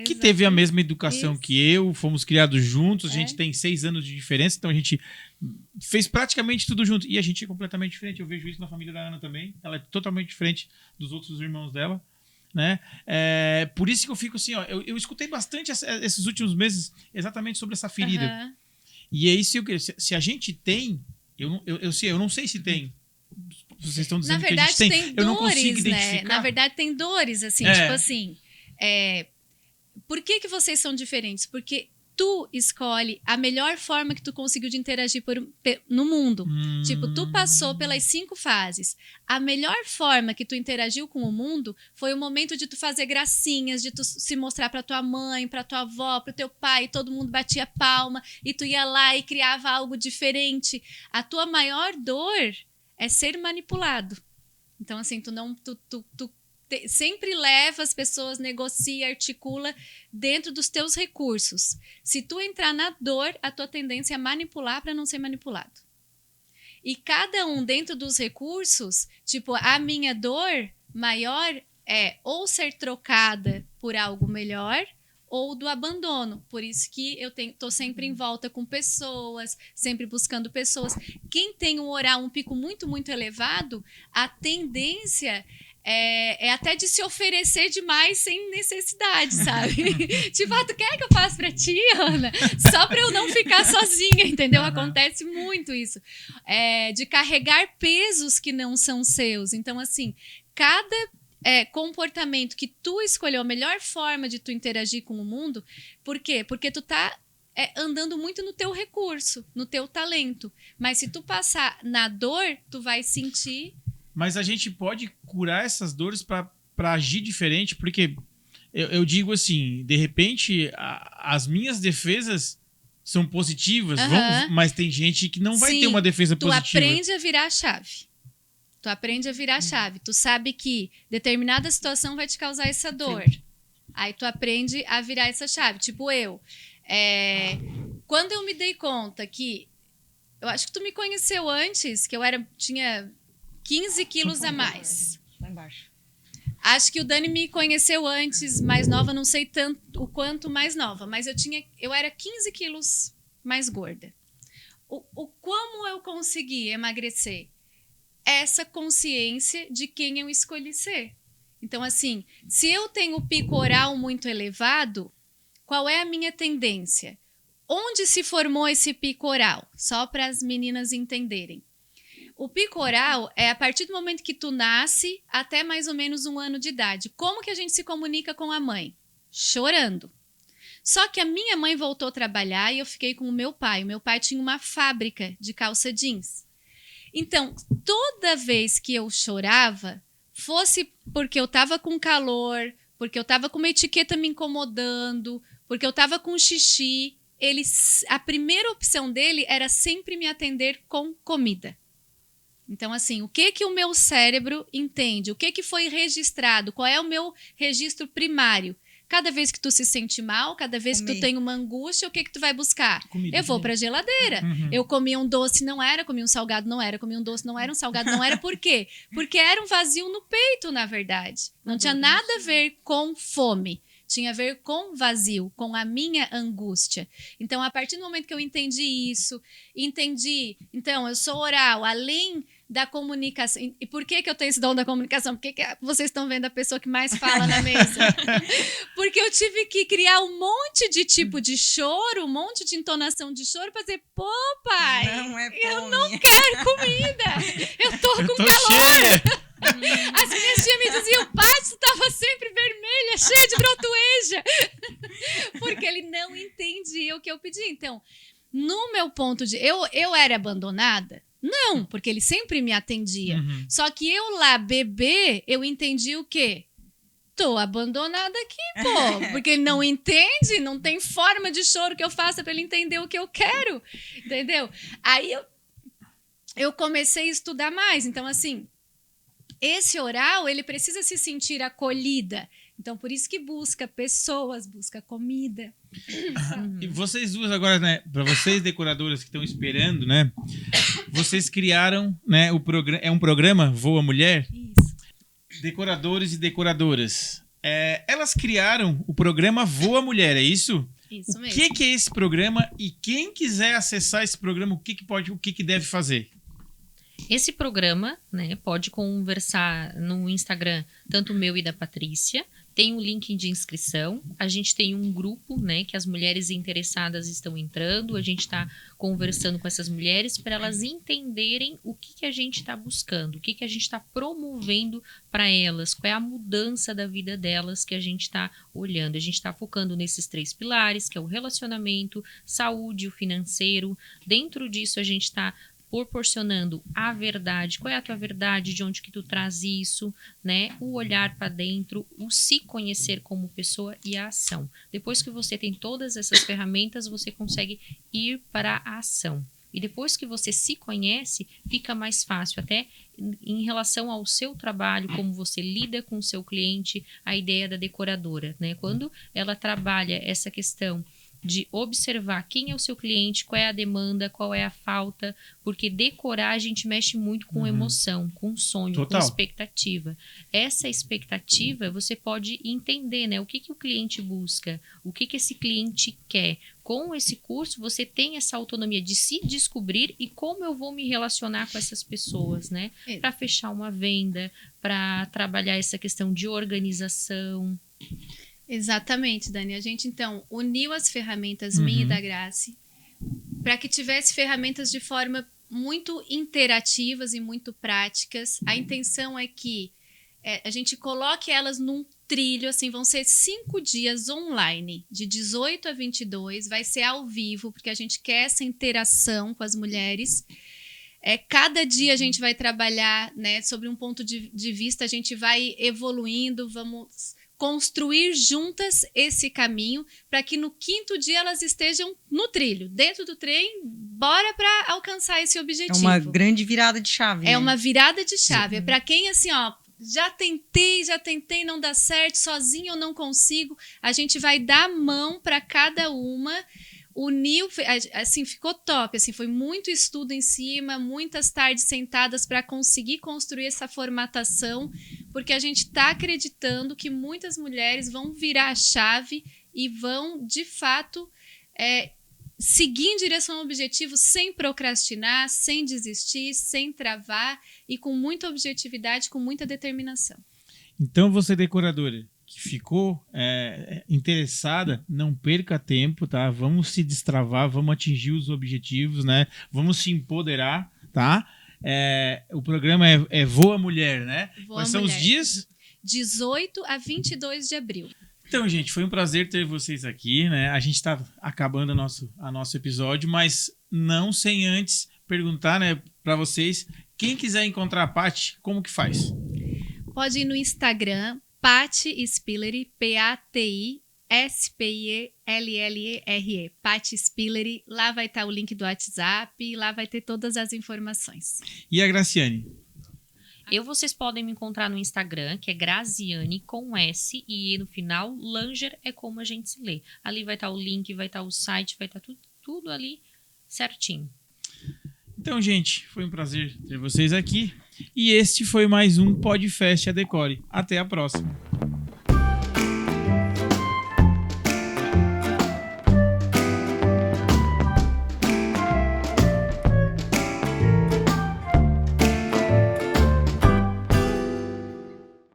Que teve a mesma educação que eu, fomos criados juntos, a gente tem 6 anos de diferença, então a gente fez praticamente tudo junto. E a gente é completamente diferente, eu vejo isso na família da Ana também, ela é totalmente diferente dos outros irmãos dela, né? Por isso que eu fico assim, ó, eu escutei bastante esses últimos meses exatamente sobre essa ferida. E é isso que se a gente tem, eu não sei se tem. Vocês estão dizendo na verdade, que a gente tem. Eu não consigo identificar. Né? Na verdade, tem dores, assim, tipo assim. Por que vocês são diferentes? Porque tu escolhe a melhor forma que tu conseguiu de interagir no mundo. Tipo, tu passou pelas 5 fases. A melhor forma que tu interagiu com o mundo foi o momento de tu fazer gracinhas, de tu se mostrar pra tua mãe, pra tua avó, pro teu pai, todo mundo batia palma e tu ia lá e criava algo diferente. A tua maior dor é ser manipulado. Então, assim, tu sempre leva as pessoas, negocia, articula dentro dos teus recursos. Se tu entrar na dor, a tua tendência é manipular para não ser manipulado. E cada um dentro dos recursos, tipo, a minha dor maior é ou ser trocada por algo melhor ou do abandono. Por isso que eu tô sempre em volta com pessoas, sempre buscando pessoas. Quem tem um oral, um pico muito, muito elevado, a tendência é até de se oferecer demais sem necessidade, sabe? Tipo, tu quer que eu faça pra ti, Ana? Só pra eu não ficar sozinha, entendeu? Acontece muito isso. De carregar pesos que não são seus. Então, assim, cada comportamento que tu escolheu, a melhor forma de tu interagir com o mundo, por quê? Porque tu tá andando muito no teu recurso, no teu talento. Mas se tu passar na dor, tu vai sentir... Mas a gente pode curar essas dores para agir diferente, porque eu digo assim, de repente, as minhas defesas são positivas, mas tem gente que não vai ter uma defesa positiva. Tu aprende a virar a chave. Tu sabe que determinada situação vai te causar essa dor. Sim. Aí tu aprende a virar essa chave. Tipo eu. Quando eu me dei conta que... Eu acho que tu me conheceu antes, que tinha 15 quilos a mais. Lá embaixo. Acho que o Dani me conheceu antes, mais nova, não sei tanto o quanto mais nova, mas eu era 15 quilos mais gorda. Como eu consegui emagrecer? Essa consciência de quem eu escolhi ser. Então, assim, se eu tenho o pico oral muito elevado, qual é a minha tendência? Onde se formou esse pico oral? Só para as meninas entenderem. O pico oral é a partir do momento que tu nasce até mais ou menos 1 ano de idade. Como que a gente se comunica com a mãe? Chorando. Só que a minha mãe voltou a trabalhar e eu fiquei com o meu pai. O meu pai tinha uma fábrica de calça jeans. Então, toda vez que eu chorava, fosse porque eu estava com calor, porque eu estava com uma etiqueta me incomodando, porque eu estava com xixi, a primeira opção dele era sempre me atender com comida. Então, assim, o que o meu cérebro entende? O que foi registrado? Qual é o meu registro primário? Cada vez que tu se sente mal, cada vez que tu tem uma angústia, o que tu vai buscar? Comida, eu vou pra geladeira. Eu comia um doce, não era. Comia um salgado, não era. Comia um doce, não era. Um salgado, não era. Por quê? Porque era um vazio no peito, na verdade. Não tinha nada a ver com fome. Tinha a ver com vazio, com a minha angústia. Então, a partir do momento que eu entendi isso, então, eu sou oral, além da comunicação. E por que eu tenho esse dom da comunicação? Por que vocês estão vendo a pessoa que mais fala na mesa? Porque eu tive que criar um monte de tipo de choro, um monte de entonação de choro para dizer, pô, pai, eu não quero comida, eu tô com calor. Cheia. As minhas tias me diziam, pai, tu tava sempre vermelha, cheia de brotueja. Porque ele não entendia o que eu pedi. Então, no meu ponto de... Eu era abandonada? Não, porque ele sempre me atendia. Só que eu lá, bebê, eu entendi o quê? Tô abandonada aqui, pô. Porque ele não entende, não tem forma de choro que eu faça pra ele entender o que eu quero. Entendeu? Aí eu comecei a estudar mais. Então, assim, esse oral, ele precisa se sentir acolhida. Então, por isso que busca pessoas, busca comida. E vocês duas agora, né? Para vocês decoradoras que estão esperando, né? Vocês criaram, né? É um programa Voa Mulher. Isso. Decoradores e decoradoras. Elas criaram o programa Voa Mulher, é isso? Isso mesmo. O que é esse programa e quem quiser acessar esse programa, o que deve fazer? Esse programa, né, pode conversar no Instagram, tanto o meu e da Patrícia. Tem um link de inscrição. A gente tem um grupo, né, que as mulheres interessadas estão entrando. A gente está conversando com essas mulheres para elas entenderem o que a gente está buscando, o que a gente está promovendo para elas, qual é a mudança da vida delas que a gente está olhando. A gente está focando nesses 3 pilares, que é o relacionamento, saúde, o financeiro. Dentro disso, a gente está proporcionando a verdade, qual é a tua verdade, de onde que tu traz isso, né? O olhar para dentro, o se conhecer como pessoa e a ação. Depois que você tem todas essas ferramentas, você consegue ir para a ação. E depois que você se conhece, fica mais fácil, até em relação ao seu trabalho, como você lida com o seu cliente, a ideia da decoradora, né? Quando ela trabalha essa questão de observar quem é o seu cliente, qual é a demanda, qual é a falta, porque decorar a gente mexe muito com emoção, com sonho, Total. com expectativa. Essa expectativa você pode entender, né? O que o cliente busca, o que esse cliente quer. Com esse curso você tem essa autonomia de se descobrir e como eu vou me relacionar com essas pessoas, né? Para fechar uma venda, para trabalhar essa questão de organização. Exatamente, Dani. A gente, então, uniu as ferramentas minha e da Grace para que tivesse ferramentas de forma muito interativas e muito práticas. A intenção é que a gente coloque elas num trilho, assim, vão ser 5 dias online, de 18 a 22, vai ser ao vivo, porque a gente quer essa interação com as mulheres. Cada dia a gente vai trabalhar, né, sobre um ponto de vista, a gente vai evoluindo, vamos construir juntas esse caminho para que no 5º dia elas estejam no trilho, dentro do trem, bora para alcançar esse objetivo. É uma grande virada de chave. É né? uma virada de chave. É para quem, assim, ó, já tentei, não dá certo, sozinho eu não consigo. A gente vai dar a mão para cada uma. Uniu, assim, ficou top, assim, foi muito estudo em cima, muitas tardes sentadas para conseguir construir essa formatação, porque a gente está acreditando que muitas mulheres vão virar a chave e vão, de fato, seguir em direção ao objetivo sem procrastinar, sem desistir, sem travar e com muita objetividade, com muita determinação. Então, você, decoradora, que ficou interessada, não perca tempo, tá? Vamos se destravar, vamos atingir os objetivos, né? Vamos se empoderar, tá? O programa é Voa Mulher, né? Voa Quais são Mulher. os dias? 18 a 22 de abril. Então, gente, foi um prazer ter vocês aqui, né? A gente está acabando a nosso episódio, mas não sem antes perguntar, né, para vocês, quem quiser encontrar a Paty, como que faz? Pode ir no Instagram, Paty Spilleri, P-A-T-I-S-P-I-L-L-E-R-E, Paty Spilleri. Lá vai estar o link do WhatsApp, lá vai ter todas as informações. E a Graciane? Vocês podem me encontrar no Instagram, que é Graziane com S e no final, Langer é como a gente se lê. Ali vai estar o link, vai estar o site, vai estar tudo ali certinho. Então, gente, foi um prazer ter vocês aqui. E este foi mais um Podfest A Decore. Até a próxima.